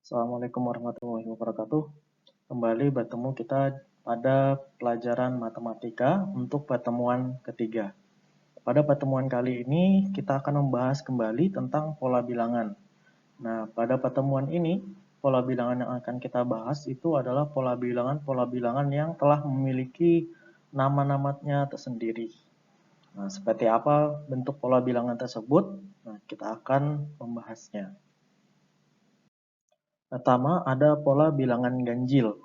Assalamualaikum warahmatullahi wabarakatuh. Kembali bertemu kita pada pelajaran matematika untuk pertemuan ketiga. Pada pertemuan kali ini kita akan membahas kembali tentang pola bilangan. Nah, pada pertemuan ini pola bilangan yang akan kita bahas itu adalah pola bilangan yang telah memiliki nama-namanya tersendiri. Nah, seperti apa bentuk pola bilangan tersebut? Nah, kita akan membahasnya. Pertama, ada pola bilangan ganjil.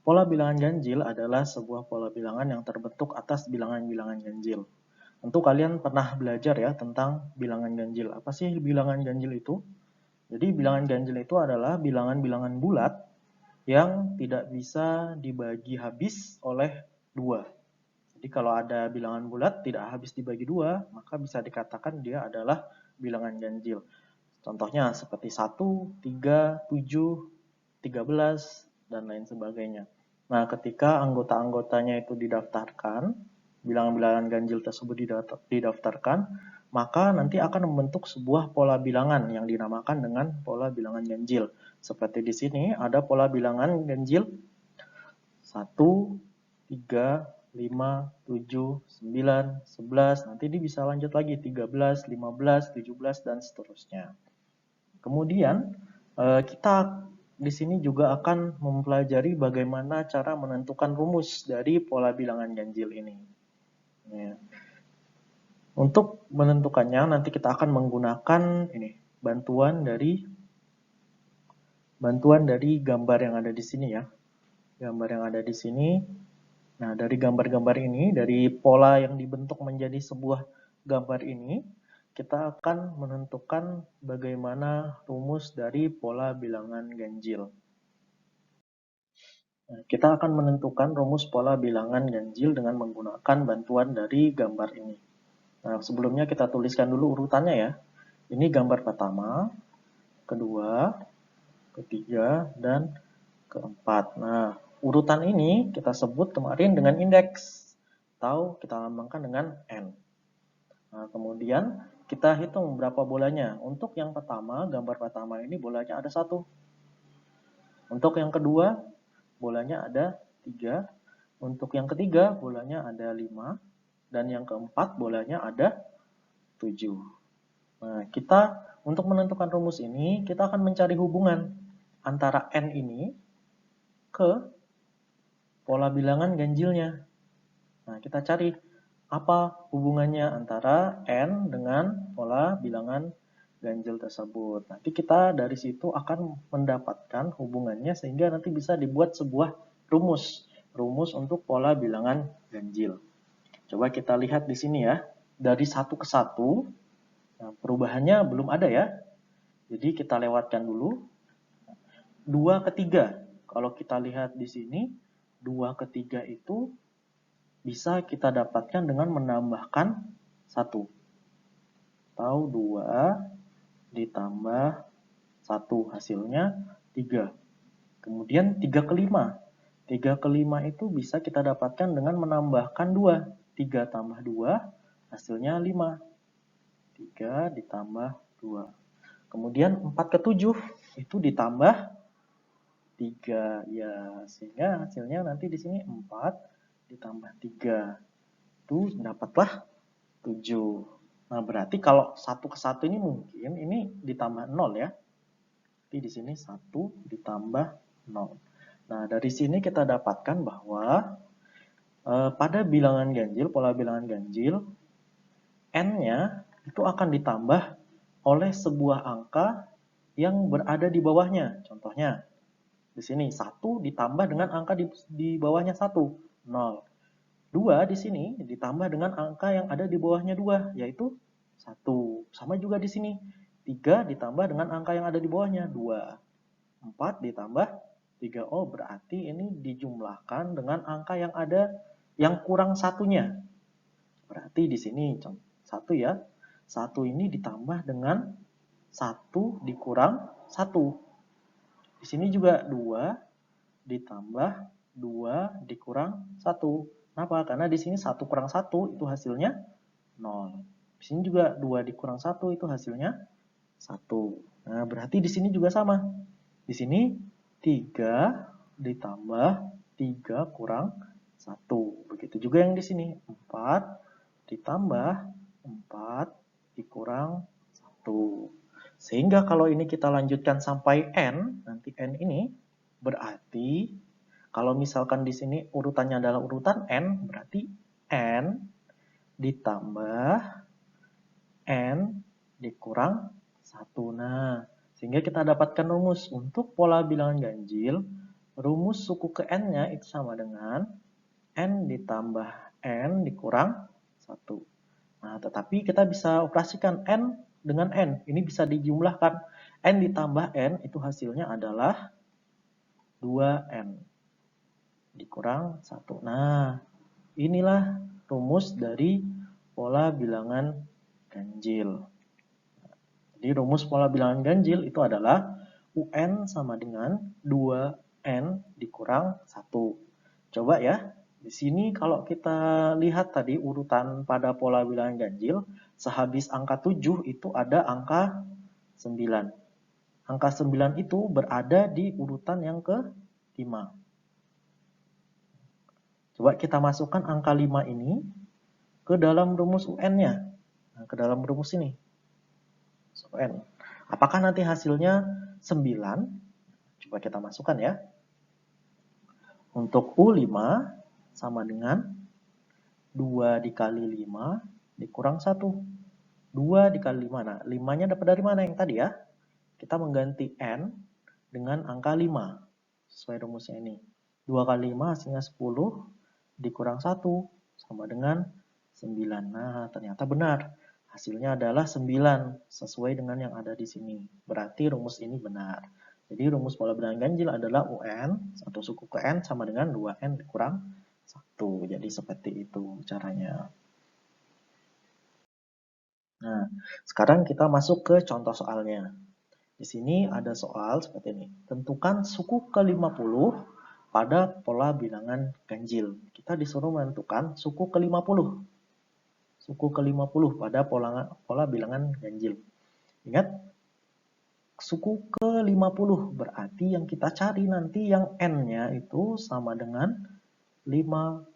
Pola bilangan ganjil adalah sebuah pola bilangan yang terbentuk atas bilangan-bilangan ganjil. Tentu kalian pernah belajar ya tentang bilangan ganjil. Apa sih bilangan ganjil itu? Jadi bilangan ganjil itu adalah bilangan-bilangan bulat yang tidak bisa dibagi habis oleh dua. Jadi kalau ada bilangan bulat tidak habis dibagi dua, maka bisa dikatakan dia adalah bilangan ganjil. Contohnya seperti 1, 3, 7, 13, dan lain sebagainya. Nah, ketika anggota-anggotanya itu didaftarkan, bilangan-bilangan ganjil tersebut didaftarkan, maka nanti akan membentuk sebuah pola bilangan yang dinamakan dengan pola bilangan ganjil. Seperti di sini ada pola bilangan ganjil 1, 3, 5, 7, 9, 11, nanti ini bisa lanjut lagi 13, 15, 17, dan seterusnya. Kemudian kita di sini juga akan mempelajari bagaimana cara menentukan rumus dari pola bilangan ganjil ini. Ya. Untuk menentukannya nanti kita akan menggunakan bantuan dari gambar yang ada di sini ya. Gambar yang ada di sini. Nah, dari gambar-gambar ini, dari pola yang dibentuk menjadi sebuah gambar ini, kita akan menentukan bagaimana rumus dari pola bilangan ganjil. Nah, kita akan menentukan rumus pola bilangan ganjil dengan menggunakan bantuan dari gambar ini. Nah, sebelumnya kita tuliskan dulu urutannya ya. Ini gambar pertama, kedua, ketiga, dan keempat. Nah, urutan ini kita sebut kemarin dengan indeks, atau kita lambangkan dengan N. Nah, kemudian kita hitung berapa bolanya. Untuk yang pertama, gambar pertama ini bolanya ada 1. Untuk yang kedua, bolanya ada 3. Untuk yang ketiga, bolanya ada 5. Dan yang keempat, bolanya ada 7. Nah, kita untuk menentukan rumus ini, kita akan mencari hubungan antara N ini ke pola bilangan ganjilnya. Nah, kita cari apa hubungannya antara N dengan pola bilangan ganjil tersebut. Nanti kita dari situ akan mendapatkan hubungannya sehingga nanti bisa dibuat sebuah rumus untuk pola bilangan ganjil. Coba kita lihat di sini ya. Dari 1 ke 1, nah, perubahannya belum ada ya. Jadi kita lewatkan dulu. 2 ke 3. Kalau kita lihat di sini, 2 ke 3 itu bisa kita dapatkan dengan menambahkan 1. Atau 2 ditambah 1 hasilnya 3. Kemudian 3 ke 5. 3 ke 5 itu bisa kita dapatkan dengan menambahkan 2. 3 tambah 2 hasilnya 5. 3 ditambah 2. Kemudian 4 ke 7 itu ditambah 3 ya, sehingga hasilnya nanti di sini 4 ditambah 3 itu dapatlah 7. Nah, berarti kalau 1 ke 1 ini mungkin ini ditambah 0 ya. Jadi di sini 1 ditambah 0. Nah, dari sini kita dapatkan bahwa pada bilangan ganjil, pola bilangan ganjil, N-nya itu akan ditambah oleh sebuah angka yang berada di bawahnya. Contohnya, di sini 1 ditambah dengan angka di bawahnya 1, 0. 2 di sini ditambah dengan angka yang ada di bawahnya 2, yaitu 1. Sama juga di sini. 3 ditambah dengan angka yang ada di bawahnya 2. 4 ditambah 3. Oh, berarti ini dijumlahkan dengan angka yang ada yang kurang satunya. Berarti di sini 1 ya. 1 ini ditambah dengan 1 dikurang 1. Di sini juga 2 ditambah 2 dikurang 1. Kenapa? Karena di sini 1 kurang 1 itu hasilnya 0. Di sini juga 2 dikurang 1 itu hasilnya 1. Nah, berarti di sini juga sama. Di sini 3 ditambah 3 kurang 1. Begitu juga yang di sini. 4 ditambah 4 dikurang 1. Sehingga kalau ini kita lanjutkan sampai N, nanti N ini berarti kalau misalkan di sini urutannya adalah urutan N, berarti N ditambah N dikurang 1. Nah, sehingga kita dapatkan rumus untuk pola bilangan ganjil, rumus suku ke N-nya itu sama dengan N ditambah N dikurang 1. Nah, tetapi kita bisa operasikan N dengan N. Ini bisa dijumlahkan. N ditambah N itu hasilnya adalah 2N dikurang 1. Nah, inilah rumus dari pola bilangan ganjil. Jadi rumus pola bilangan ganjil itu adalah UN sama dengan 2N dikurang 1. Coba ya, di sini kalau kita lihat tadi urutan pada pola bilangan ganjil, sehabis angka 7 itu ada angka 9. Angka 9 itu berada di urutan yang ke-5. Coba kita masukkan angka 5 ini ke dalam rumus UN-nya. Nah, ke dalam rumus ini. UN. Apakah nanti hasilnya 9? Coba kita masukkan ya. Untuk U5 sama dengan 2 dikali 5 dikurang 1. 2 dikali 5. Nah, 5-nya dapat dari mana yang tadi ya? Kita mengganti N dengan angka 5. Sesuai rumusnya ini. 2 kali 5 hasilnya 10 dikurang 1 sama dengan 9. Nah, ternyata benar. Hasilnya adalah 9 sesuai dengan yang ada di sini. Berarti rumus ini benar. Jadi rumus pola bilangan ganjil adalah UN, satu suku ke N sama dengan 2N dikurang 1. Jadi seperti itu caranya. Nah, sekarang kita masuk ke contoh soalnya. Di sini ada soal seperti ini. Tentukan suku ke-50 pada pola bilangan ganjil. Kita disuruh menentukan suku ke-50. Suku ke-50 pada pola bilangan ganjil. Ingat, suku ke-50 berarti yang kita cari nanti yang N-nya itu sama dengan 50.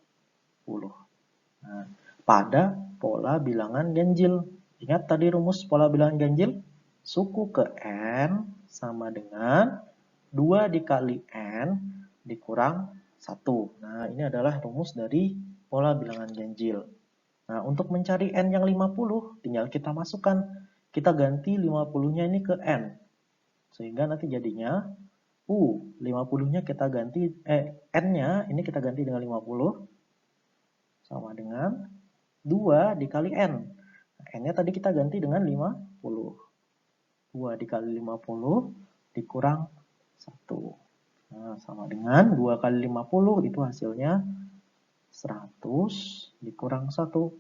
Nah, pada pola bilangan ganjil. Ingat tadi rumus pola bilangan ganjil? Suku ke N sama dengan 2 dikali N dikurang 1. Nah, ini adalah rumus dari pola bilangan ganjil. Nah, untuk mencari N yang 50, tinggal kita masukkan. Kita ganti 50-nya ini ke N. Sehingga nanti jadinya 50-nya kita ganti, N-nya ini kita ganti dengan 50. Sama dengan 2 dikali N. Nah, N-nya tadi kita ganti dengan 50. 2 dikali 50 dikurang 1. Nah, sama dengan 2 kali 50 itu hasilnya 100 dikurang 1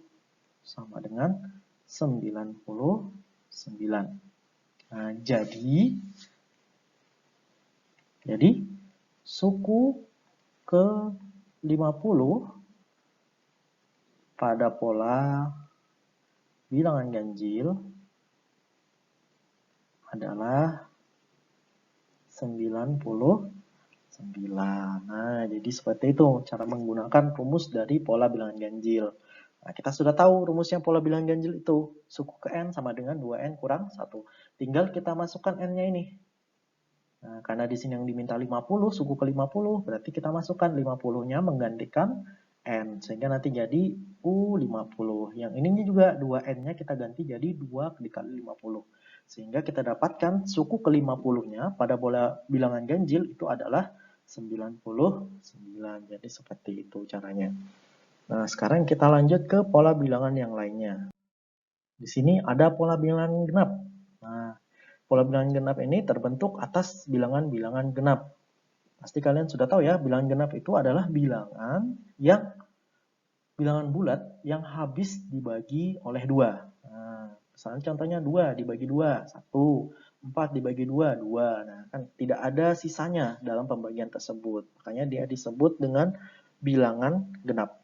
sama dengan 99. Nah, jadi suku ke-50 pada pola bilangan ganjil adalah 99. Nah, jadi seperti itu cara menggunakan rumus dari pola bilangan ganjil. Nah, kita sudah tahu rumusnya pola bilangan ganjil itu. Suku ke N sama dengan 2N kurang 1. Tinggal kita masukkan N-nya ini. Nah, karena di sini yang diminta 50, suku ke 50, berarti kita masukkan 50-nya menggantikan N. Sehingga nanti jadi U50. Yang ininya juga 2N-nya kita ganti jadi 2 dikali 50. Sehingga kita dapatkan suku ke 50-nya pada pola bilangan ganjil itu adalah 99. Jadi seperti itu caranya. Nah, sekarang kita lanjut ke pola bilangan yang lainnya. Di sini ada pola bilangan genap. Nah, pola bilangan genap ini terbentuk atas bilangan-bilangan genap. Pasti kalian sudah tahu ya, bilangan genap itu adalah bilangan bulat yang habis dibagi oleh 2. Nah, misalnya contohnya 2 dibagi 2, 1. 4 dibagi 2, 2. Nah, kan tidak ada sisanya dalam pembagian tersebut. Makanya dia disebut dengan bilangan genap.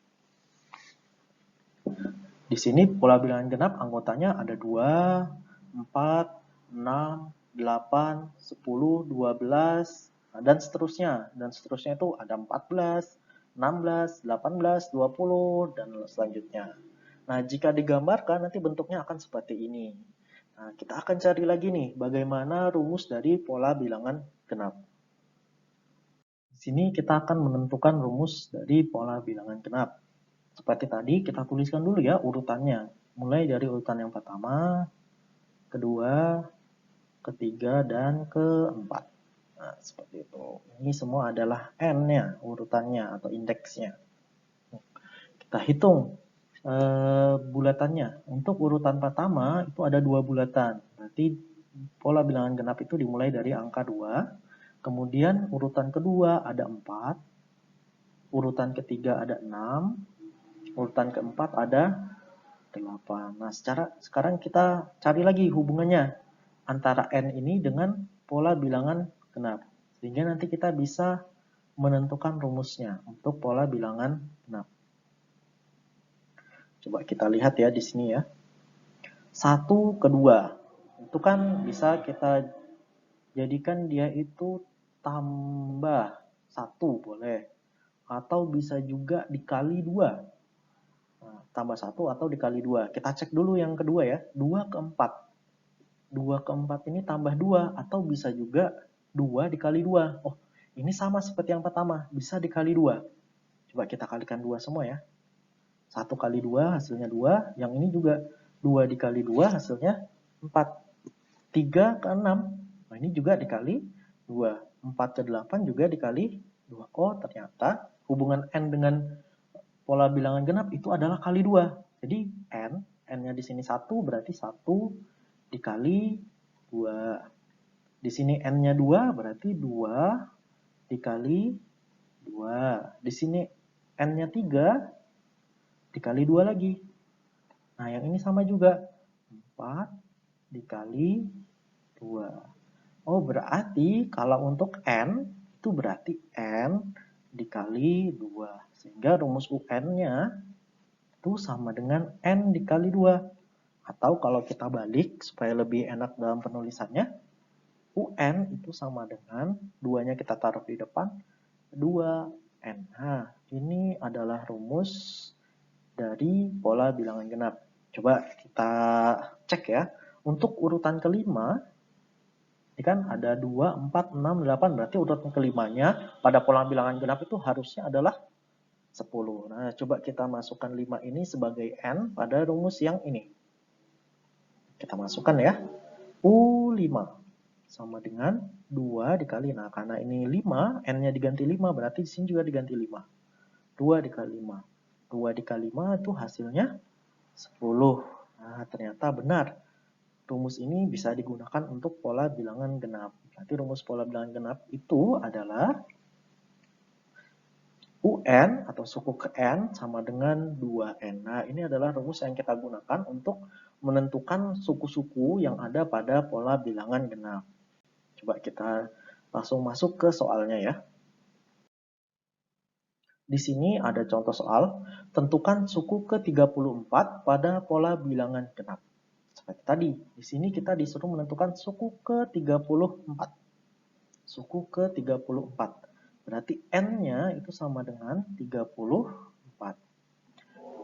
Di sini pola bilangan genap anggotanya ada 2, 4, 6, 8, 10, 12, dan seterusnya. Dan seterusnya itu ada 14, 16, 18, 20, dan selanjutnya. Nah, jika digambarkan nanti bentuknya akan seperti ini. Nah, kita akan cari lagi nih bagaimana rumus dari pola bilangan genap. Di sini kita akan menentukan rumus dari pola bilangan genap. Seperti tadi, kita tuliskan dulu ya urutannya. Mulai dari urutan yang pertama, kedua, ketiga, dan keempat. Nah, seperti itu. Ini semua adalah N-nya, urutannya atau indeksnya. Kita hitung bulatannya. Untuk urutan pertama, itu ada 2 bulatan. Berarti pola bilangan genap itu dimulai dari angka 2. Kemudian urutan kedua ada 4. Urutan ketiga ada 6. Urutan keempat ada 8. Nah, sekarang kita cari lagi hubungannya antara N ini dengan pola bilangan genap. Sehingga nanti kita bisa menentukan rumusnya untuk pola bilangan genap. Coba kita lihat ya di sini ya. 1 ke 2. Itu kan bisa kita jadikan dia itu tambah 1 boleh. Atau bisa juga dikali 2. Nah, tambah 1 atau dikali 2. Kita cek dulu yang kedua ya. 2 ke 4. 2 ke 4 ini tambah 2 atau bisa juga 2 dikali 2. Oh, ini sama seperti yang pertama, bisa dikali 2. Coba kita kalikan 2 semua ya. 1 kali 2 hasilnya 2, yang ini juga 2 dikali 2 hasilnya 4. 3 ke 6, nah ini juga dikali 2. 4 ke 8 juga dikali 2. Oh, ternyata hubungan N dengan pola bilangan genap itu adalah kali 2. Jadi N-nya di sini 1 berarti 1 dikali 2. Di sini N-nya 2 berarti 2 dikali 2. Di sini N-nya 3 dikali 2 lagi. Nah, yang ini sama juga. 4 dikali 2. Oh, berarti kalau untuk N, itu berarti N dikali 2. Sehingga rumus UN-nya itu sama dengan N dikali 2. Atau kalau kita balik supaya lebih enak dalam penulisannya, UN itu sama dengan 2-nya kita taruh di depan, 2N. Nah, ini adalah rumus dari pola bilangan genap. Coba kita cek ya. Untuk urutan kelima, ini kan ada 2, 4, 6, 8. Berarti urutan kelimanya pada pola bilangan genap itu harusnya adalah 10. Nah, coba kita masukkan 5 ini sebagai N pada rumus yang ini. Kita masukkan ya. U5 sama dengan 2 dikali. Nah, karena ini 5, N-nya diganti 5, berarti di sini juga diganti 5. 2 dikali 5. 2 dikali 5 itu hasilnya 10. Nah, ternyata benar. Rumus ini bisa digunakan untuk pola bilangan genap. Nanti rumus pola bilangan genap itu adalah UN atau suku ke N sama dengan 2N. Nah, ini adalah rumus yang kita gunakan untuk menentukan suku-suku yang ada pada pola bilangan genap. Coba kita langsung masuk ke soalnya ya. Di sini ada contoh soal, tentukan suku ke-34 pada pola bilangan genap. Seperti tadi, di sini kita disuruh menentukan suku ke-34. Suku ke-34. Berarti N-nya itu sama dengan 34.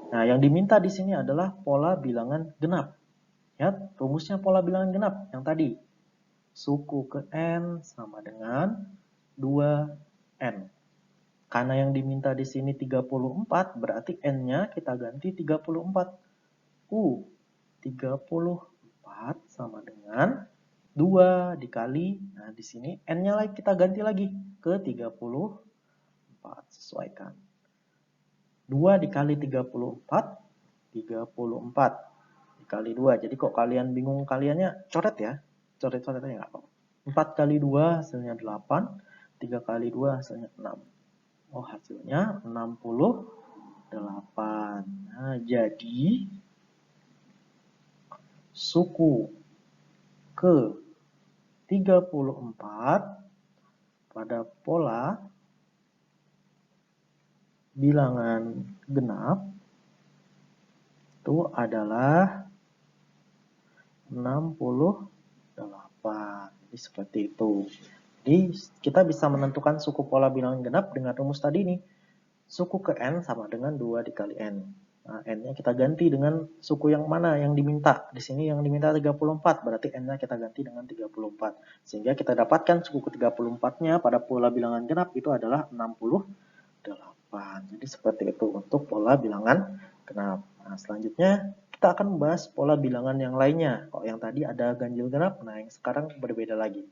Nah, yang diminta di sini adalah pola bilangan genap. Ya, rumusnya pola bilangan genap yang tadi. Suku ke N sama dengan 2N. Karena yang diminta di sini 34, berarti N-nya kita ganti 34. 34 sama dengan 2 dikali, nah di sini N-nya lagi kita ganti lagi ke 34, sesuaikan. 2 dikali 34, 34 dikali 2. Jadi kok kalian bingung kaliannya, coret ya. Coret-coret aja nggak apa-apa. 4 kali 2 hasilnya 8, 3 kali 2 hasilnya 6. Oh, hasilnya 68. Nah, jadi suku ke-34 pada pola bilangan genap itu adalah 68. Jadi seperti itu. Jadi kita bisa menentukan suku pola bilangan genap dengan rumus tadi nih. Suku ke N sama dengan 2 dikali N. Nah, N-nya kita ganti dengan suku yang mana yang diminta. Di sini yang diminta 34, berarti N-nya kita ganti dengan 34. Sehingga kita dapatkan suku ke-34-nya pada pola bilangan genap itu adalah 68. Jadi seperti itu untuk pola bilangan genap. Nah, selanjutnya kita akan membahas pola bilangan yang lainnya. Kalau yang tadi ada ganjil genap, nah yang sekarang berbeda lagi.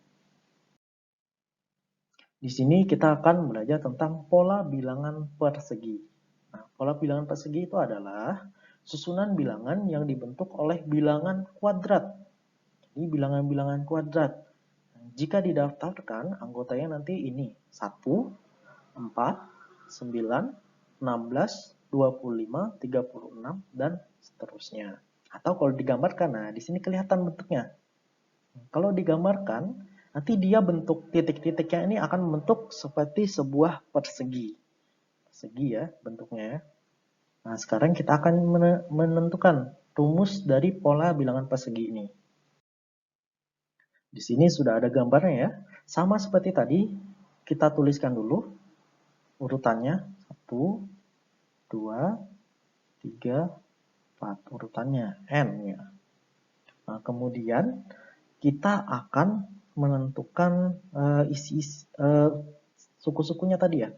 Di sini kita akan belajar tentang pola bilangan persegi. Nah, pola bilangan persegi itu adalah susunan bilangan yang dibentuk oleh bilangan kuadrat. Ini bilangan-bilangan kuadrat. Jika didaftarkan, anggotanya nanti ini 1, 4, 9, 16, 25, 36, dan seterusnya. Atau kalau digambarkan, nah di sini kelihatan bentuknya. Kalau digambarkan, nanti dia bentuk titik-titiknya ini akan membentuk seperti sebuah persegi. Persegi ya bentuknya ya. Nah, sekarang kita akan menentukan rumus dari pola bilangan persegi ini. Di sini sudah ada gambarnya ya. Sama seperti tadi, kita tuliskan dulu urutannya. 1, 2, 3, 4. Urutannya N ya. Nah, kemudian kita akan menentukan suku-sukunya tadi ya.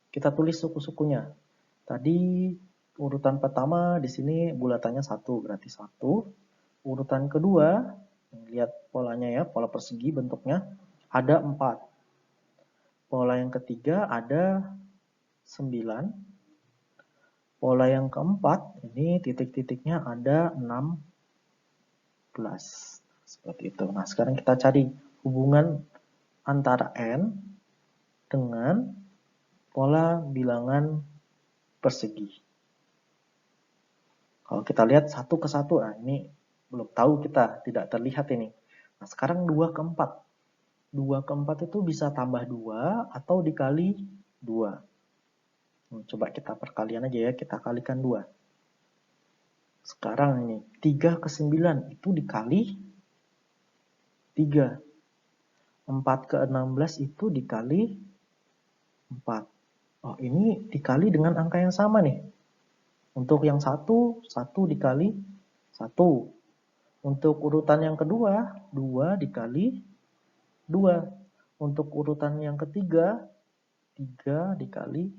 Kita tulis suku-sukunya. Tadi urutan pertama di sini bulatannya 1, berarti 1. Urutan kedua, lihat polanya ya, pola persegi bentuknya, ada 4. Pola yang ketiga ada 9. Pola yang keempat, ini titik-titiknya ada 16. Seperti itu. Nah, sekarang kita cari hubungan antara N dengan pola bilangan persegi. Kalau kita lihat 1 ke 1, nah ini belum tahu kita, tidak terlihat ini. Nah, sekarang 2 ke 4. 2 ke 4 itu bisa tambah 2 atau dikali 2. Coba kita perkalian aja ya, kita kalikan 2. Sekarang ini 3 ke 9 itu dikali 3. 4 ke 16 itu dikali 4. Oh, ini dikali dengan angka yang sama nih. Untuk yang 1 dikali 1. Untuk urutan yang kedua, 2 dikali 2. Untuk urutan yang ketiga, 3 dikali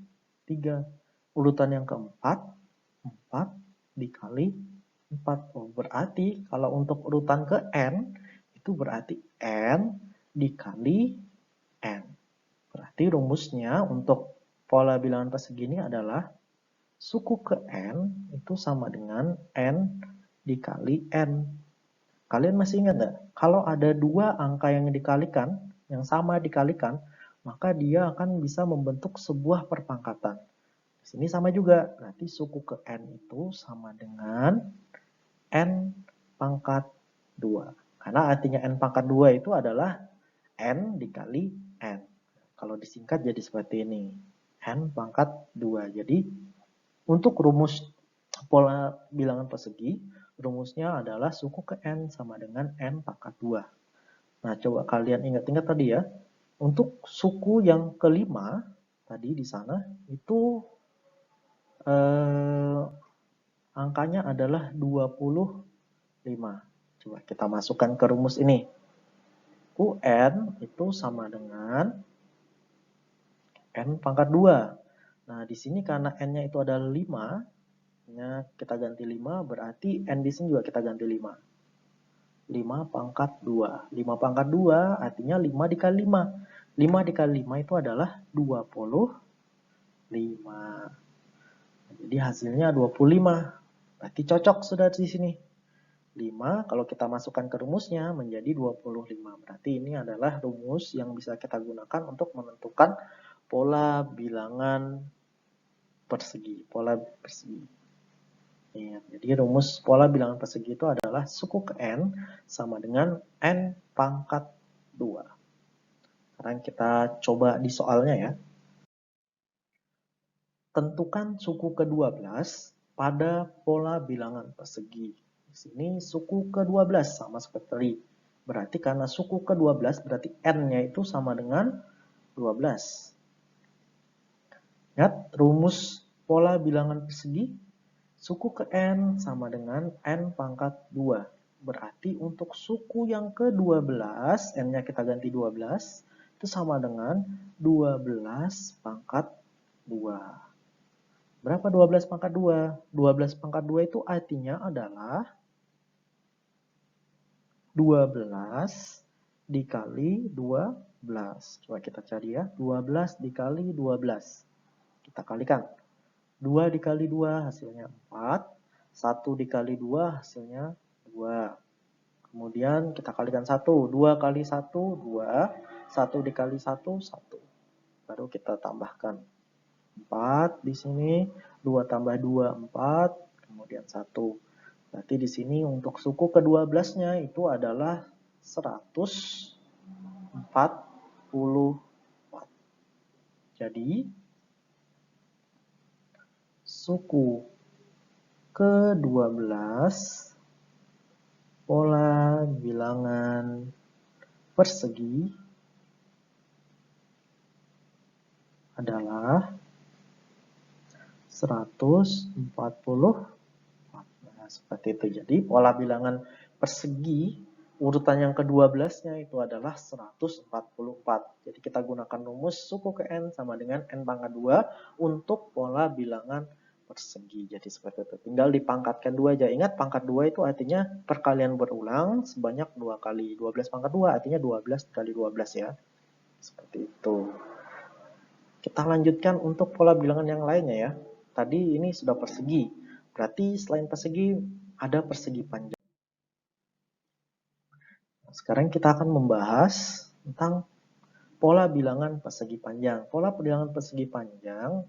3. Urutan yang keempat, 4 dikali 4. Oh, berarti kalau untuk urutan ke N, itu berarti N dikali N. Berarti rumusnya untuk pola bilangan persegi ini adalah suku ke N itu sama dengan N dikali N. Kalian masih ingat nggak? Kalau ada dua angka yang dikalikan, yang sama dikalikan, maka dia akan bisa membentuk sebuah perpangkatan. Di sini sama juga, berarti suku ke N itu sama dengan N pangkat 2. Karena artinya N pangkat 2 itu adalah N dikali N. Kalau disingkat jadi seperti ini. N pangkat 2. Jadi untuk rumus pola bilangan persegi, rumusnya adalah suku ke N sama dengan N pangkat 2. Nah, coba kalian ingat-ingat tadi ya. Untuk suku yang kelima, tadi di sana, itu angkanya adalah 25. Coba kita masukkan ke rumus ini. UN itu sama dengan N pangkat 2. Nah, di sini karena N-nya itu adalah 5, kita ganti 5, berarti N di sini juga kita ganti 5. 5 pangkat 2. 5 pangkat 2 artinya 5 dikali 5. 5 dikali 5 itu adalah 25. Jadi hasilnya 25. Berarti cocok sudah di sini. 5 kalau kita masukkan ke rumusnya menjadi 25. Berarti ini adalah rumus yang bisa kita gunakan untuk menentukan pola bilangan persegi. Pola persegi. Ya, jadi rumus pola bilangan persegi itu adalah suku ke N sama dengan N pangkat 2. Sekarang kita coba di soalnya ya. Tentukan suku ke-12 pada pola bilangan persegi. Di sini suku ke-12 sama seperti tadi. Berarti karena suku ke-12, berarti N-nya itu sama dengan 12. Ingat, rumus pola bilangan persegi, suku ke N sama dengan N pangkat 2. Berarti untuk suku yang ke-12, N-nya kita ganti 12, itu sama dengan 12 pangkat 2. Berapa 12 pangkat 2? 12 pangkat 2 itu artinya adalah 12 dikali 12. Coba kita cari ya. 12 dikali 12. Kita kalikan. 2 dikali 2 hasilnya 4. 1 dikali 2 hasilnya 2. Kemudian kita kalikan 1. 2 kali 1, 2. 1 dikali 1, 1. Baru kita tambahkan. 4 di sini. 2 tambah 2, 4. Kemudian 1. Berarti di sini untuk suku ke-12-nya itu adalah 144. Jadi suku ke-12 pola bilangan persegi adalah 144. Nah, seperti itu. Jadi pola bilangan persegi urutan yang ke-12-nya itu adalah 144. Jadi kita gunakan rumus suku ke N sama dengan N pangkat 2 untuk pola bilangan persegi. Jadi seperti itu. Tinggal dipangkatkan 2 aja. Ingat pangkat 2 itu artinya perkalian berulang sebanyak 2 kali. 12 pangkat 2 artinya 12 kali 12 ya. Seperti itu. Kita lanjutkan untuk pola bilangan yang lainnya ya. Tadi ini sudah persegi. Berarti selain persegi ada persegi panjang. Sekarang kita akan membahas tentang pola bilangan persegi panjang. Pola bilangan persegi panjang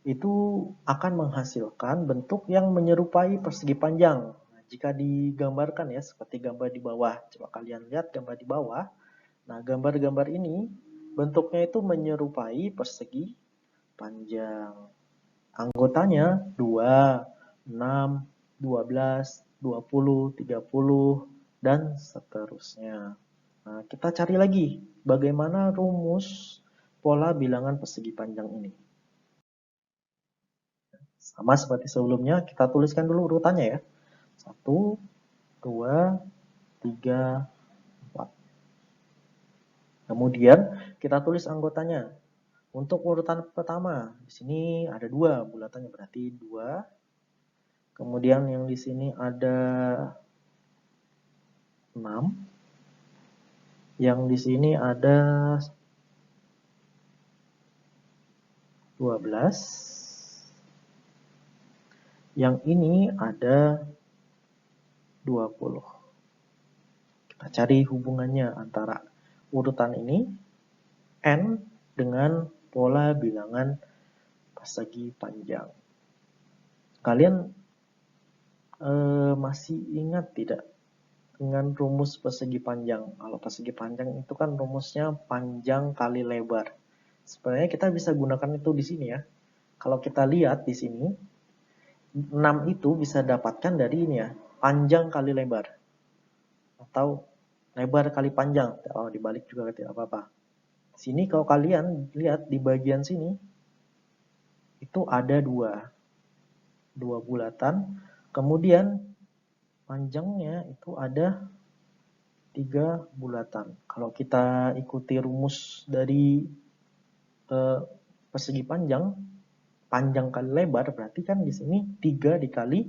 itu akan menghasilkan bentuk yang menyerupai persegi panjang. Nah, jika digambarkan ya seperti gambar di bawah. Coba kalian lihat gambar di bawah. Nah, gambar-gambar ini bentuknya itu menyerupai persegi panjang. Anggotanya 2, 6, 12, 20, 30, dan seterusnya. Nah, kita cari lagi bagaimana rumus pola bilangan persegi panjang ini. Sama seperti sebelumnya, kita tuliskan dulu urutannya ya. 1, 2, 3, 4. Kemudian kita tulis anggotanya. Untuk urutan pertama, di sini ada 2 bulatannya, berarti 2. Kemudian yang di sini ada 6. Yang di sini ada 12. Yang ini ada 20. Kita cari hubungannya antara urutan ini, N, dengan pola bilangan persegi panjang. Kalian masih ingat tidak dengan rumus persegi panjang? Kalau persegi panjang itu kan rumusnya panjang kali lebar. Sebenarnya kita bisa gunakan itu di sini ya. Kalau kita lihat di sini, 6 itu bisa dapatkan dari ini ya, panjang kali lebar. Atau lebar kali panjang. Oh, dibalik juga tidak apa-apa. Sini kalau kalian lihat di bagian sini, itu ada 2 bulatan. Kemudian panjangnya itu ada 3 bulatan. Kalau kita ikuti rumus dari persegi panjang, panjang kali lebar, berarti kan di sini 3 dikali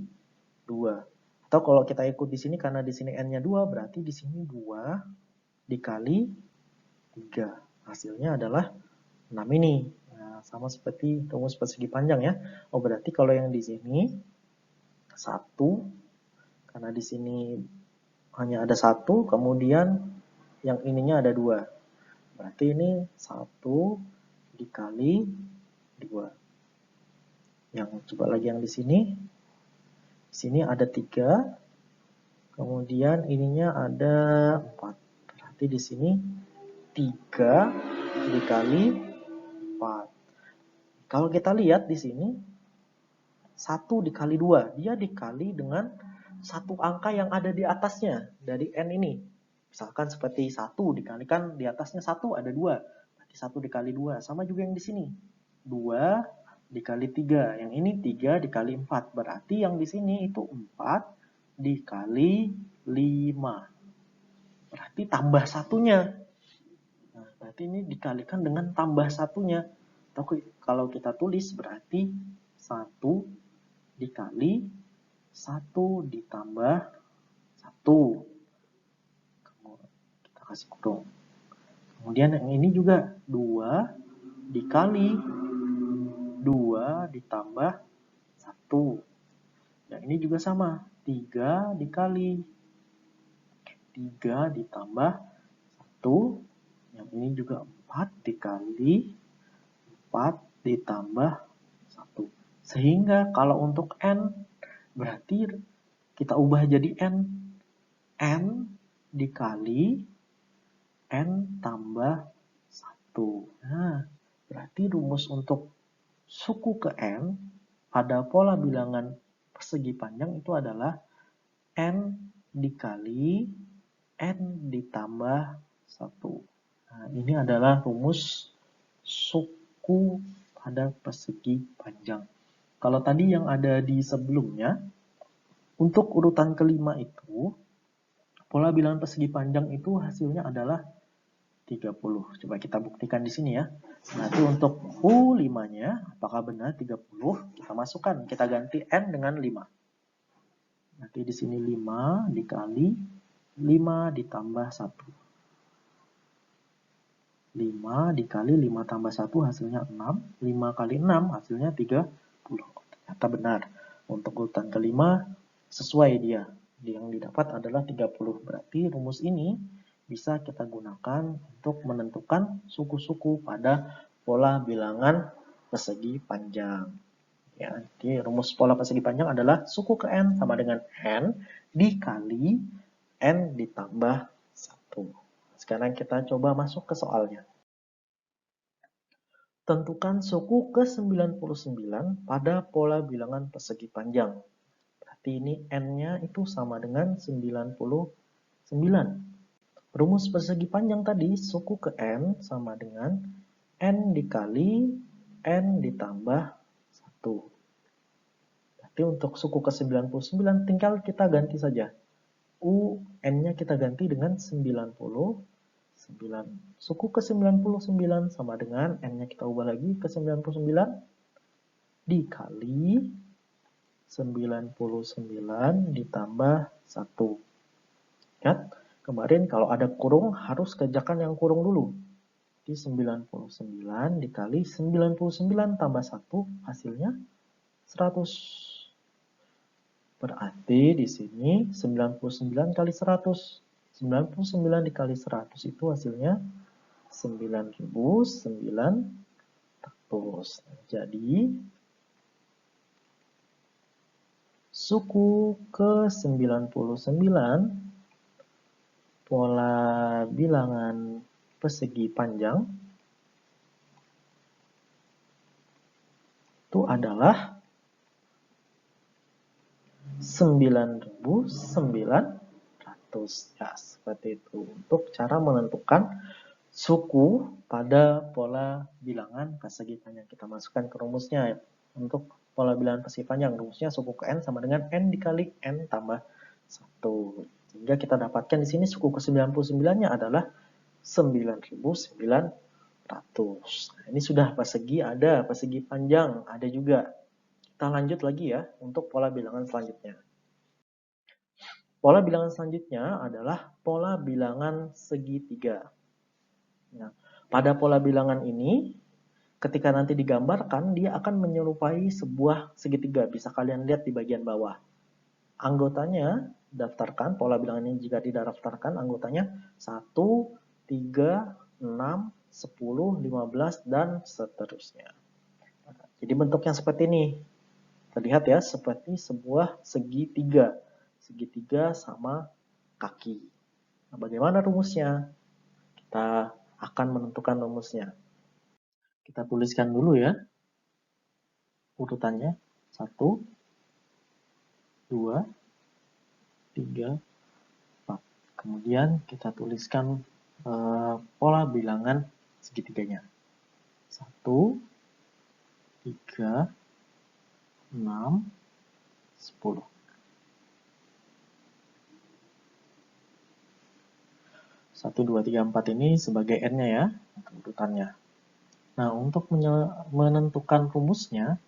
2. Atau kalau kita ikut di sini, karena di sini N-nya 2, berarti di sini 2 dikali 3. Hasilnya adalah 6 ini. Nah, sama seperti rumus persegi panjang ya. Oh, berarti kalau yang di sini 1, karena di sini hanya ada 1, kemudian yang ininya ada 2. Berarti ini 1 dikali 2. Yang coba lagi yang di sini ada 3, kemudian ininya ada 4. Berarti di sini 3 dikali 4. Kalau kita lihat di sini 1 dikali 2, dia dikali dengan satu angka yang ada di atasnya dari N ini. Misalkan seperti 1 dikalikan di atasnya 1 ada 2. Berarti 1 dikali 2. Sama juga yang di sini. 2 dikali 3. Yang ini 3 dikali 4. Berarti yang di sini itu 4 dikali 5. Berarti tambah satunya. Nah, berarti ini dikalikan dengan tambah satunya. Kalau kita tulis berarti 1 dikali 1 ditambah 1. Kita kasih kurung. Kemudian yang ini juga 2 dikali 2 ditambah 1. Yang ini juga sama. 3 dikali 3 ditambah 1. Yang ini juga 4 dikali 4 ditambah 1. Sehingga kalau untuk N, berarti kita ubah jadi N. N dikali N tambah 1. Nah, berarti rumus untuk suku ke N pada pola bilangan persegi panjang itu adalah N dikali N ditambah 1. Nah, ini adalah rumus suku pada persegi panjang. Kalau tadi yang ada di sebelumnya, untuk urutan kelima itu, pola bilangan persegi panjang itu hasilnya adalah 30. Coba kita buktikan di sini ya. Nanti untuk U5-nya, apakah benar 30? Kita masukkan, kita ganti N dengan 5. Nanti di sini 5 dikali 5 ditambah 1. 5 dikali 5 tambah 1 hasilnya 6. 5 kali 6 hasilnya 30. Ternyata benar. Untuk urutan kelima sesuai dia. Yang didapat adalah 30. Berarti rumus ini bisa kita gunakan untuk menentukan suku-suku pada pola bilangan persegi panjang. Ya, jadi rumus pola persegi panjang adalah suku ke N sama dengan N dikali N ditambah 1. Sekarang kita coba masuk ke soalnya. Tentukan suku ke-99 pada pola bilangan persegi panjang. Berarti ini N-nya itu sama dengan 99. Rumus persegi panjang tadi, suku ke N sama dengan N dikali N ditambah 1. Berarti untuk suku ke-99 tinggal kita ganti saja. N-nya kita ganti dengan 99. Suku ke-99 sama dengan N-nya kita ubah lagi ke 99 dikali 99 ditambah 1. Ingat, kemarin kalau ada kurung harus kerjakan yang kurung dulu. Di 99 dikali 99 tambah 1 hasilnya 100. Berarti di sini 99 kali 100. 99 dikali 100 itu hasilnya 9.900. Jadi suku ke-99 pola bilangan persegi panjang itu adalah 9.900. Ya, seperti itu untuk cara menentukan suku pada pola bilangan persegi panjang. Kita masukkan ke rumusnya. Untuk pola bilangan persegi panjang, rumusnya suku ke N sama dengan N dikali N tambah 1. Sehingga kita dapatkan di sini suku ke-99-nya adalah 9.900. Nah, ini sudah persegi ada, persegi panjang ada juga. Kita lanjut lagi ya untuk pola bilangan selanjutnya. Pola bilangan selanjutnya adalah pola bilangan segitiga. Nah, pada pola bilangan ini, ketika nanti digambarkan, dia akan menyerupai sebuah segitiga. Bisa kalian lihat di bagian bawah. Anggotanya, daftarkan, pola bilangan ini jika tidak daftarkan, anggotanya 1, 3, 6, 10, 15, dan seterusnya. Jadi bentuknya seperti ini. Terlihat ya, seperti sebuah segitiga. Segitiga sama kaki. Nah, bagaimana rumusnya? Kita akan menentukan rumusnya. Kita tuliskan dulu ya. Urutannya. 1, 2, 3, 4. Kemudian kita tuliskan pola bilangan segitiganya. 1, 3, 6, 10. 1, 2, 3, 4 ini sebagai n-nya ya, urutannya. Nah, untuk menentukan rumusnya,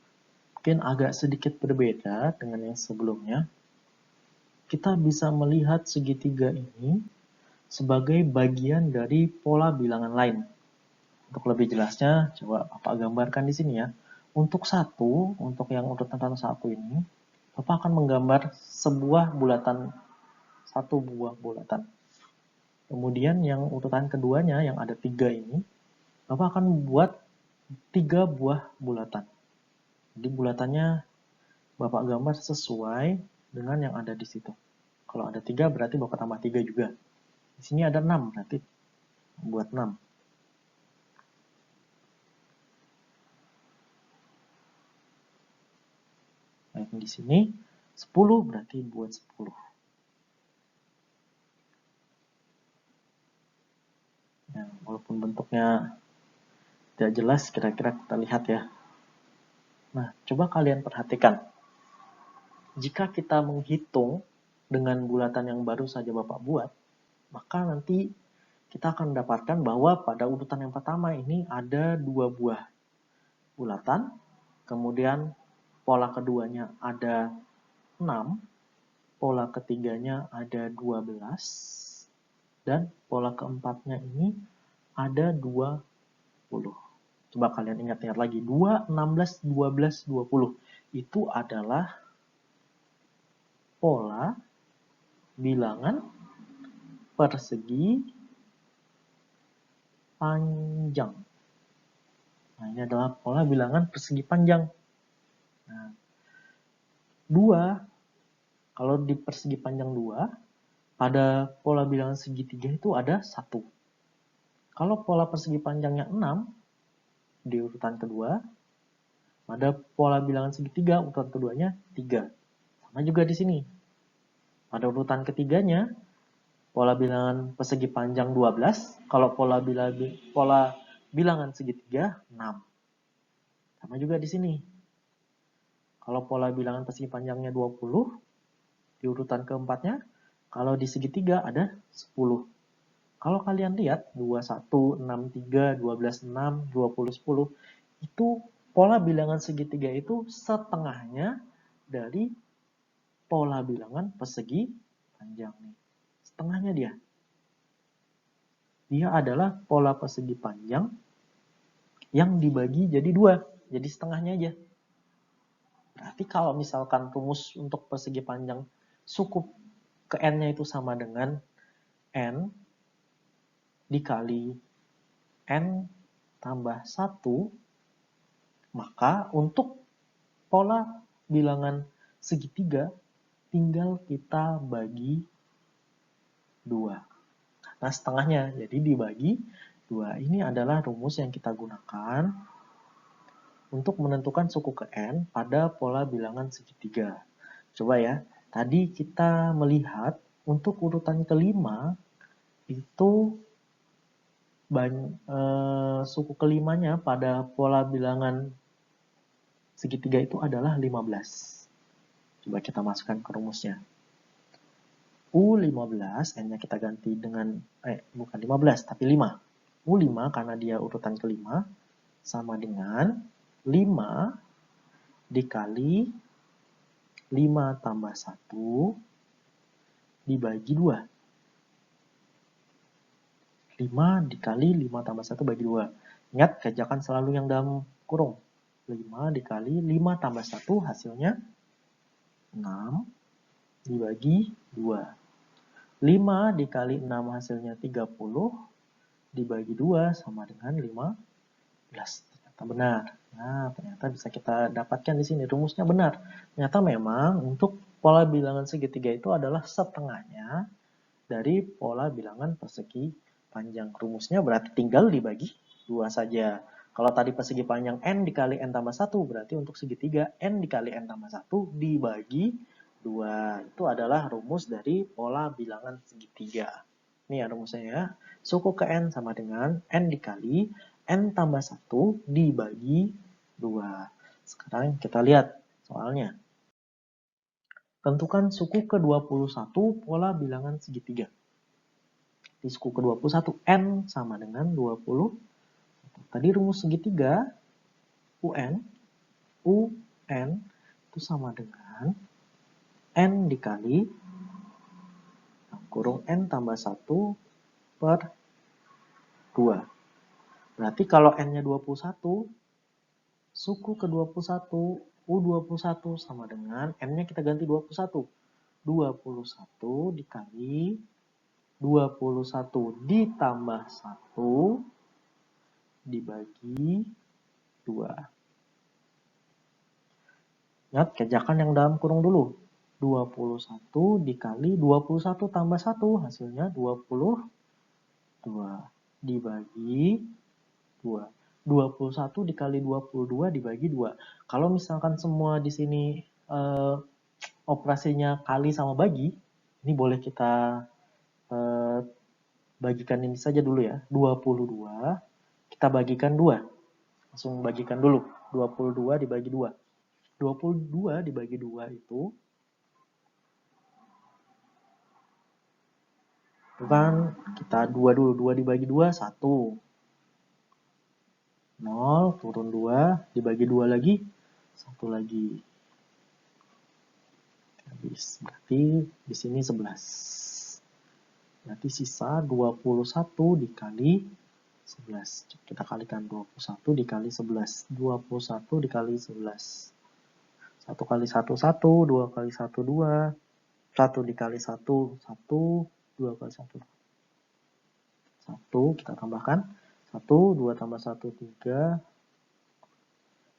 mungkin agak sedikit berbeda dengan yang sebelumnya. Kita bisa melihat segitiga ini sebagai bagian dari pola bilangan lain. Untuk lebih jelasnya, coba Bapak gambarkan di sini ya. Untuk yang urutan 1 ini, Bapak akan menggambar sebuah bulatan, satu buah bulatan. Kemudian yang urutan keduanya, yang ada 3 ini, Bapak akan membuat 3 buah bulatan. Jadi bulatannya Bapak gambar sesuai dengan yang ada di situ. Kalau ada 3 berarti Bapak tambah 3 juga. Di sini ada 6, berarti buat 6. Nah, di sini 10 berarti buat 10. Ya, walaupun bentuknya tidak jelas, kira-kira kita lihat ya. Nah, coba kalian perhatikan. Jika kita menghitung dengan bulatan yang baru saja Bapak buat, maka nanti kita akan mendapatkan bahwa pada urutan yang pertama ini ada 2 buah bulatan, kemudian pola keduanya ada 6, pola ketiganya ada 12, dan pola keempatnya ini ada 20. Coba kalian ingat-ingat lagi, 2, 16, 12, 20. Itu adalah pola bilangan persegi panjang. Nah, ini adalah pola bilangan persegi panjang. Nah, 2, kalau di persegi panjang 2, pada pola bilangan segitiga itu ada 1. Kalau pola persegi panjangnya 6, di urutan kedua, pada pola bilangan segitiga, urutan keduanya 3. Sama juga di sini. Pada urutan ketiganya, pola bilangan persegi panjang 12, kalau pola bilangan segitiga 6. Sama juga di sini. Kalau pola bilangan persegi panjangnya 20, di urutan keempatnya, kalau di segitiga ada 10. Kalau kalian lihat 21, 63, 12, 6, 20, 10, itu pola bilangan segitiga itu setengahnya dari pola bilangan persegi panjang nih. Setengahnya dia. Dia adalah pola persegi panjang yang dibagi jadi 2. Jadi setengahnya aja. Berarti kalau misalkan rumus untuk persegi panjang suku ke n-nya itu sama dengan n dikali n tambah 1, maka untuk pola bilangan segitiga tinggal kita bagi 2. Nah, setengahnya, jadi dibagi 2. Ini adalah rumus yang kita gunakan untuk menentukan suku ke n pada pola bilangan segitiga. Coba ya, tadi kita melihat untuk urutan kelima, itu suku kelimanya pada pola bilangan segitiga itu adalah 15. Coba kita masukkan ke rumusnya. U15, n-nya kita ganti dengan, bukan 15, tapi 5. U5 karena dia urutan kelima, sama dengan 5 dikali 5 tambah 1 dibagi 2. 5 dikali 5 tambah 1 bagi 2. Ingat, kerjakan selalu yang dalam kurung. 5 dikali 5 tambah 1 hasilnya 6 dibagi 2. 5 dikali 6 hasilnya 30 dibagi 2 sama dengan 15. Ternyata benar. Nah, ternyata bisa kita dapatkan di sini. Rumusnya benar. Ternyata memang untuk pola bilangan segitiga itu adalah setengahnya dari pola bilangan persegi panjang. Rumusnya berarti tinggal dibagi 2 saja. Kalau tadi persegi panjang n dikali n tambah 1, berarti untuk segitiga n dikali n tambah 1 dibagi 2. Itu adalah rumus dari pola bilangan segitiga. Ini ya rumusnya ya. Suku ke N sama dengan N dikali N tambah 1 dibagi 2. Sekarang kita lihat soalnya. Tentukan suku ke-21 pola bilangan segitiga. Di suku ke-21 N sama dengan 20. Tadi rumus segitiga UN itu sama dengan N dikali kurung N tambah 1 per 2. Berarti kalau N-nya 21, suku ke-21 U21 sama dengan N-nya kita ganti 21. 21 dikali 21 ditambah 1 dibagi 2. Ingat, kerjakan yang dalam kurung dulu. 21 dikali 21 tambah 1, hasilnya 22. Dibagi 2. 21 dikali 22 dibagi 2. Kalau misalkan semua di sini operasinya kali sama bagi, ini boleh kita bagikan ini saja dulu ya. 22 kita bagikan 2. Langsung bagikan dulu. 22 dibagi 2. 22 dibagi 2 itu kan kita 2 dulu. 2 dibagi 2, 1. 0, turun 2, dibagi 2 lagi, 1 lagi. Habis. Berarti di sini 11. Berarti sisa 21 dikali 11. Kita kalikan 21 dikali 11. 21 dikali 11. 1 kali 1, 1. 2 kali 1, 2. 1 dikali 1, 1. 2 kali 1, 1. Kita tambahkan. 1, 2 tambah 1, 3.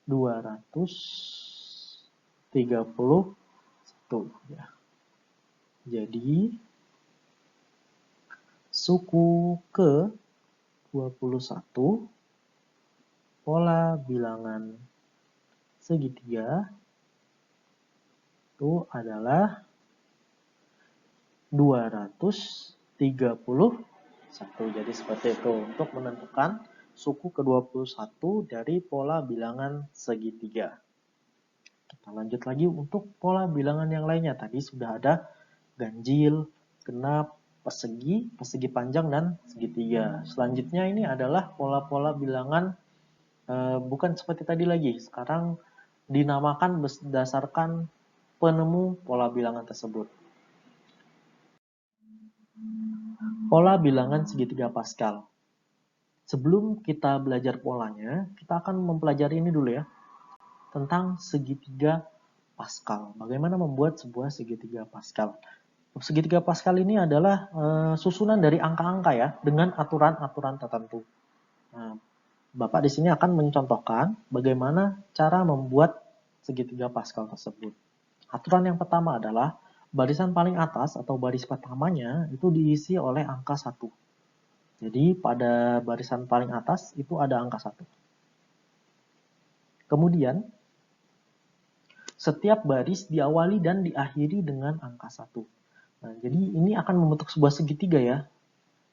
231. Ya. Jadi, suku ke 21 pola bilangan segitiga itu adalah 231. Jadi seperti itu untuk menentukan suku ke-21 dari pola bilangan segitiga. Kita lanjut lagi untuk pola bilangan yang lainnya. Tadi sudah ada ganjil, genap, persegi, persegi panjang, dan segitiga. Selanjutnya ini adalah pola-pola bilangan bukan seperti tadi lagi. Sekarang dinamakan berdasarkan penemu pola bilangan tersebut. Pola bilangan segitiga Pascal. Sebelum kita belajar polanya, kita akan mempelajari ini dulu ya. Tentang segitiga Pascal. Bagaimana membuat sebuah segitiga Pascal. Segitiga Pascal ini adalah susunan dari angka-angka ya, dengan aturan-aturan tertentu. Nah, Bapak di sini akan mencontohkan bagaimana cara membuat segitiga Pascal tersebut. Aturan yang pertama adalah barisan paling atas atau baris pertamanya itu diisi oleh angka 1. Jadi pada barisan paling atas itu ada angka 1. Kemudian setiap baris diawali dan diakhiri dengan angka 1. Nah, jadi ini akan membentuk sebuah segitiga ya.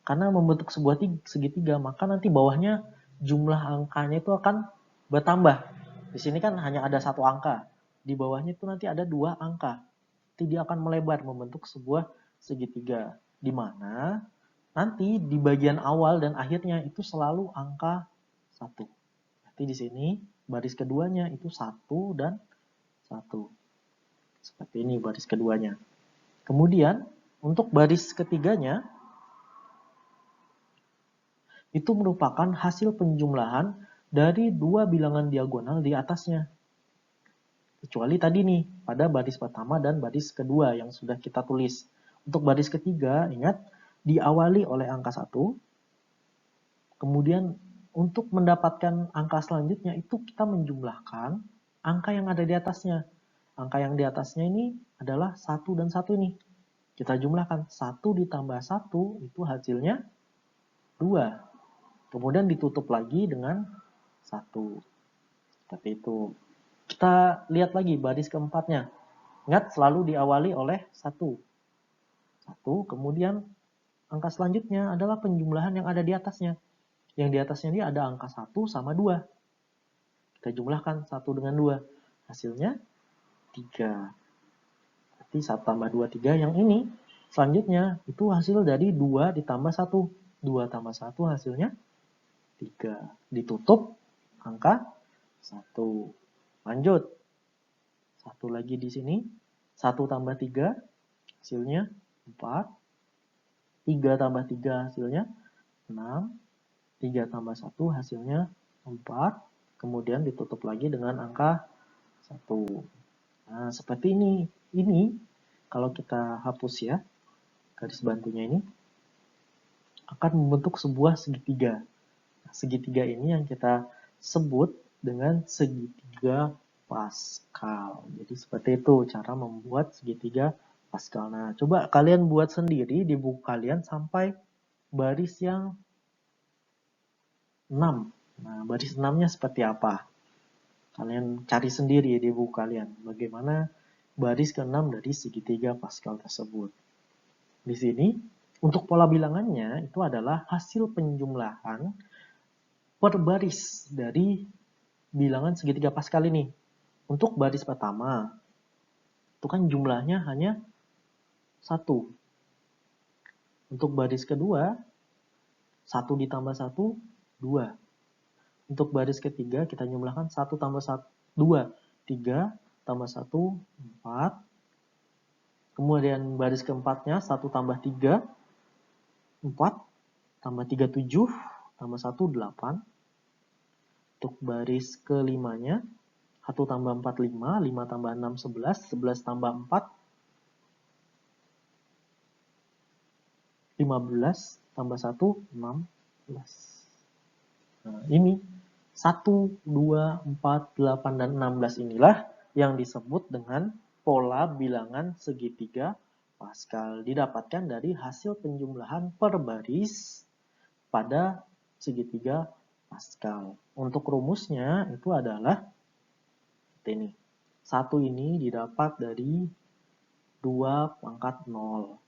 Karena membentuk sebuah segitiga, maka nanti bawahnya jumlah angkanya itu akan bertambah. Di sini kan hanya ada 1 angka. Di bawahnya itu nanti ada 2 angka. Nanti dia akan melebar membentuk sebuah segitiga. Di mana nanti di bagian awal dan akhirnya itu selalu angka 1. Berarti di sini baris keduanya itu 1 dan 1. Seperti ini baris keduanya. Kemudian untuk baris ketiganya itu merupakan hasil penjumlahan dari 2 bilangan diagonal di atasnya. Kecuali tadi nih, pada baris pertama dan baris kedua yang sudah kita tulis. Untuk baris ketiga, ingat, diawali oleh angka 1. Kemudian untuk mendapatkan angka selanjutnya itu kita menjumlahkan angka yang ada di atasnya. Angka yang di atasnya ini adalah 1 dan 1 ini. Kita jumlahkan 1 ditambah 1 itu hasilnya 2. Kemudian ditutup lagi dengan 1. Seperti itu. Kita lihat lagi baris keempatnya. Ingat selalu diawali oleh 1. 1, kemudian angka selanjutnya adalah penjumlahan yang ada di atasnya. Yang di atasnya ini ada angka 1 sama 2. Kita jumlahkan 1 dengan 2. Hasilnya 3. Berarti 1 tambah 2, 3. Yang ini selanjutnya itu hasil dari 2 ditambah 1. 2 tambah 1 hasilnya 3. Ditutup angka 1. Lanjut. 1 lagi di sini. 1 tambah 3 hasilnya 4. 3 tambah 3 hasilnya 6. 3 tambah 1 hasilnya 4. Kemudian ditutup lagi dengan angka 1. Nah, seperti ini. Ini kalau kita hapus ya, garis bantunya ini akan membentuk sebuah segitiga. Nah, segitiga ini yang kita sebut dengan segitiga Pascal. Jadi seperti itu cara membuat segitiga Pascal. Nah, coba kalian buat sendiri di buku kalian sampai baris yang 6. Nah, baris 6-nya seperti apa? Kalian cari sendiri di buku kalian. Bagaimana baris ke-6 dari segitiga Pascal tersebut. Di sini, untuk pola bilangannya itu adalah hasil penjumlahan per baris dari bilangan segitiga Pascal ini. Untuk baris pertama, itu kan jumlahnya hanya 1. Untuk baris kedua, 1 ditambah 1, 2. Untuk baris ketiga, kita jumlahkan 1 tambah 1, 2. 3 tambah 1, 4. Kemudian baris keempatnya, 1 tambah 3, 4. Tambah 3, 7. Tambah 1, 8. Untuk baris kelimanya, 1 tambah 4, 5. 5 tambah 6, 11. 11 tambah 4, 15. Tambah 1, 16. Nah, ini 1, 2, 4, 8, dan 16 inilah yang disebut dengan pola bilangan segitiga Pascal. Didapatkan dari hasil penjumlahan per baris pada segitiga Pascal. Untuk rumusnya itu adalah ini. 1 ini didapat dari 2 pangkat 0.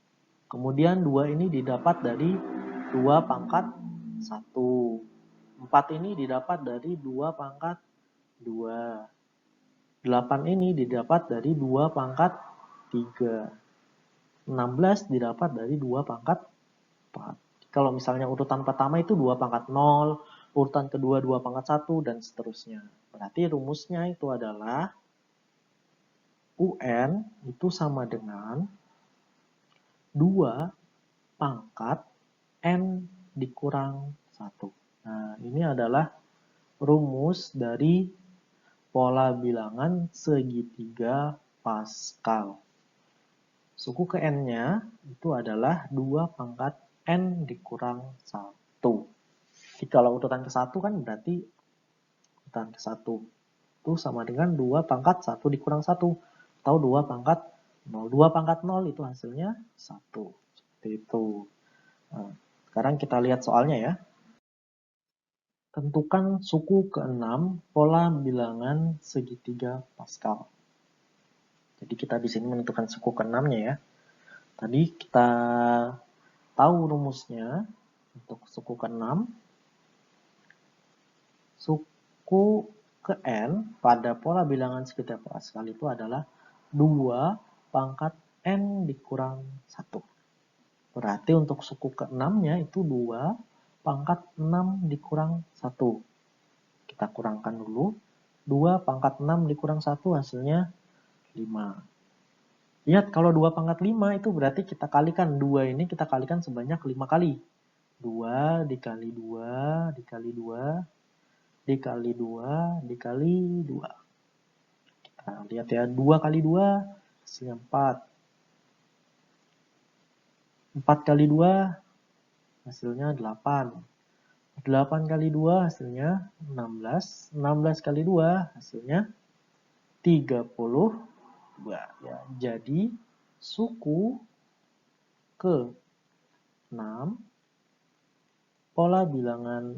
Kemudian 2 ini didapat dari 2 pangkat 1. 4 ini didapat dari 2 pangkat 2. 8 ini didapat dari 2 pangkat 3. 16 didapat dari 2 pangkat 4. Kalau misalnya urutan pertama itu 2 pangkat 0, urutan kedua 2 pangkat 1, dan seterusnya. Berarti rumusnya itu adalah UN itu sama dengan 2 pangkat N dikurang 1. Nah, ini adalah rumus dari pola bilangan segitiga Pascal. Suku ke N-nya itu adalah 2 pangkat N dikurang 1. Jadi kalau urutan ke-1 kan berarti urutan ke-1 itu sama dengan 2 pangkat 1 dikurang 1. Atau 2 pangkat 0. 2 pangkat 0 itu hasilnya 1. Seperti itu. Nah, sekarang kita lihat soalnya ya. Tentukan suku ke-6 pola bilangan segitiga Pascal. Jadi kita di sini menentukan suku ke-6-nya ya. Tadi kita tahu rumusnya untuk suku ke-6. Suku ke N pada pola bilangan segitiga Pascal itu adalah 2 pangkat N dikurang 1. Berarti untuk suku ke-6-nya itu 2 pangkat 6 dikurang 1. Kita kurangkan dulu. 2 pangkat 6 dikurang 1 hasilnya 5. Lihat kalau 2 pangkat 5 itu berarti kita kalikan 2 ini kita kalikan sebanyak 5 kali. 2 dikali 2 dikali 2 dikali 2 dikali 2. Kita lihat ya, 2 kali 2 hasilnya 4. 4 kali 2 hasilnya 8. 8 kali 2 hasilnya 16. 16 kali 2 hasilnya 32. Ya, jadi suku ke-6 pola bilangan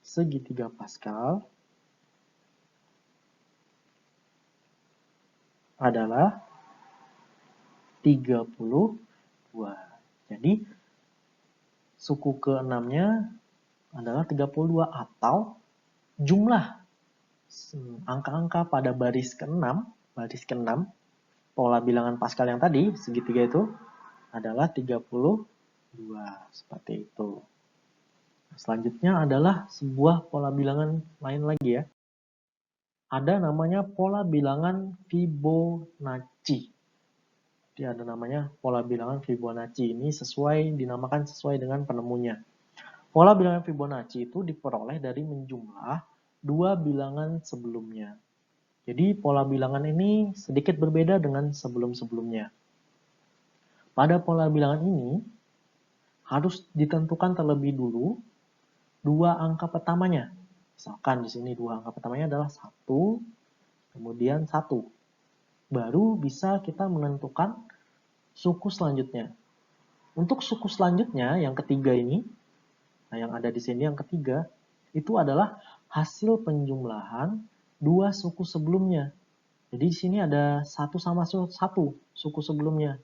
segitiga Pascal adalah 32. Jadi suku ke-6-nya adalah 32 atau jumlah angka-angka pada baris ke-6 pola bilangan Pascal yang tadi segitiga itu adalah 32 seperti itu. Selanjutnya adalah sebuah pola bilangan lain lagi ya. Ada namanya pola bilangan Fibonacci. Jadi ada namanya pola bilangan Fibonacci. Ini dinamakan sesuai dengan penemunya. Pola bilangan Fibonacci itu diperoleh dari menjumlah dua bilangan sebelumnya. Jadi pola bilangan ini sedikit berbeda dengan sebelum-sebelumnya. Pada pola bilangan ini harus ditentukan terlebih dulu dua angka pertamanya. Misalkan di sini dua angka pertamanya adalah 1, kemudian 1. Baru bisa kita menentukan suku selanjutnya. Untuk suku selanjutnya yang ketiga ini, nah yang ada di sini yang ketiga, itu adalah hasil penjumlahan dua suku sebelumnya. Jadi di sini ada 1 sama 1 suku sebelumnya.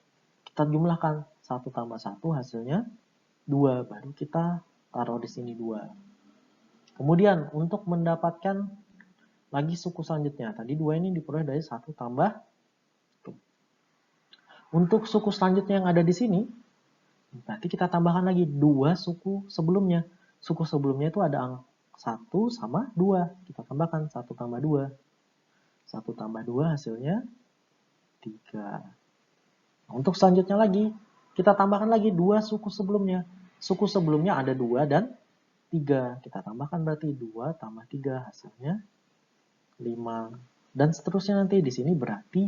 Kita jumlahkan 1 tambah 1 hasilnya 2, baru kita taruh di sini 2. Kemudian untuk mendapatkan lagi suku selanjutnya, tadi 2 ini diperoleh dari 1 tambah 1. Untuk suku selanjutnya yang ada di sini, berarti kita tambahkan lagi 2 suku sebelumnya. Suku sebelumnya itu ada angka 1 sama 2. Kita tambahkan 1 tambah 2. 1 tambah 2 hasilnya 3. Untuk selanjutnya lagi, kita tambahkan lagi 2 suku sebelumnya. Suku sebelumnya ada 2 dan 3. Kita tambahkan berarti 2 tambah 3 hasilnya 5. Dan seterusnya nanti di sini berarti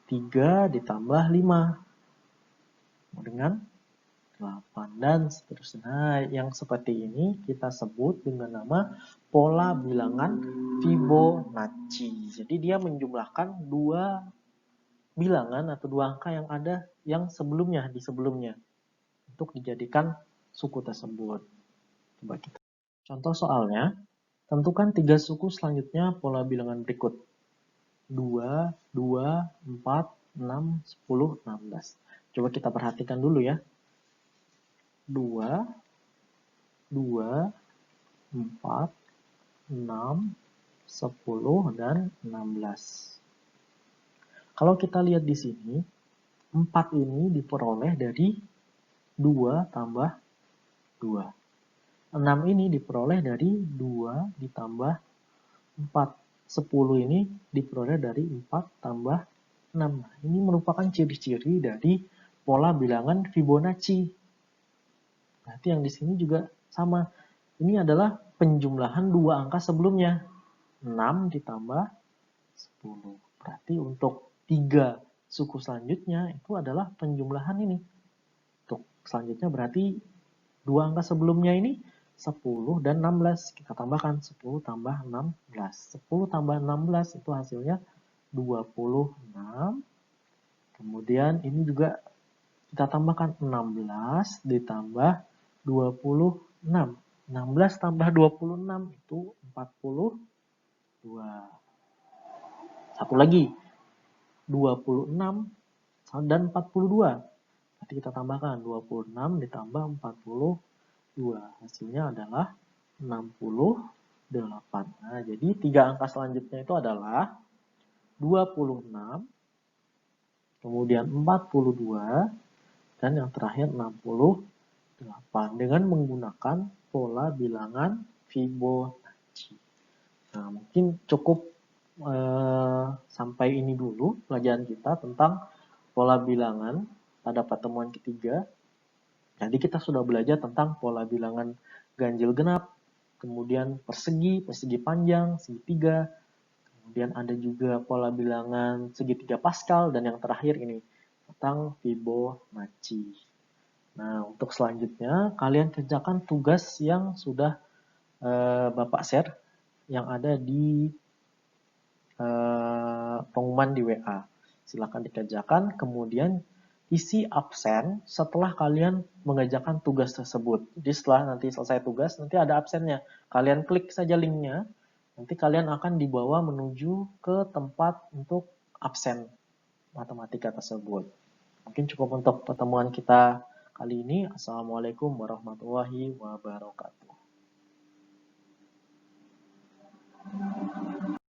3 ditambah 5 dengan 8 dan seterusnya. Nah, yang seperti ini kita sebut dengan nama pola bilangan Fibonacci. Jadi dia menjumlahkan dua bilangan atau dua angka yang ada yang sebelumnya di sebelumnya untuk dijadikan suku tersebut. Coba kita contoh soalnya, tentukan 3 suku selanjutnya pola bilangan berikut. 2, 2, 4, 6, 10, 16. Coba kita perhatikan dulu ya. 2, 2, 4, 6, 10, dan 16. Kalau kita lihat di sini, 4 ini diperoleh dari 2 tambah 2. 6 ini diperoleh dari 2 ditambah 4. 10 ini diperoleh dari 4 tambah 6. Nah, ini merupakan ciri-ciri dari pola bilangan Fibonacci. Berarti yang di sini juga sama. Ini adalah penjumlahan dua angka sebelumnya. 6 ditambah 10. Berarti untuk 3 suku selanjutnya itu adalah penjumlahan ini. Untuk selanjutnya berarti dua angka sebelumnya ini 10 dan 16. Kita tambahkan 10 tambah 16. 10 tambah 16 itu hasilnya 26. Kemudian ini juga kita tambahkan 16 ditambah 26. 16 tambah 26 itu 42. Satu lagi, 26 dan 42. Nanti kita tambahkan 26 ditambah 42. Hasilnya adalah 68. Nah, jadi 3 angka selanjutnya itu adalah 26, kemudian 42, dan yang terakhir 68 dengan menggunakan pola bilangan Fibonacci. Nah, mungkin cukup sampai ini dulu pelajaran kita tentang pola bilangan pada pertemuan ketiga. Jadi kita sudah belajar tentang pola bilangan ganjil genap, kemudian persegi, persegi panjang, segitiga, kemudian ada juga pola bilangan segitiga Pascal, dan yang terakhir ini tentang Fibonacci. Nah, untuk selanjutnya kalian kerjakan tugas yang sudah Bapak share yang ada di pengumuman di WA. Silahkan dikerjakan, kemudian isi absen setelah kalian mengerjakan tugas tersebut. Jadi setelah nanti selesai tugas, nanti ada absennya. Kalian klik saja linknya, nanti kalian akan dibawa menuju ke tempat untuk absen matematika tersebut. Mungkin cukup untuk pertemuan kita Kali ini, Assalamualaikum warahmatullahi wabarakatuh.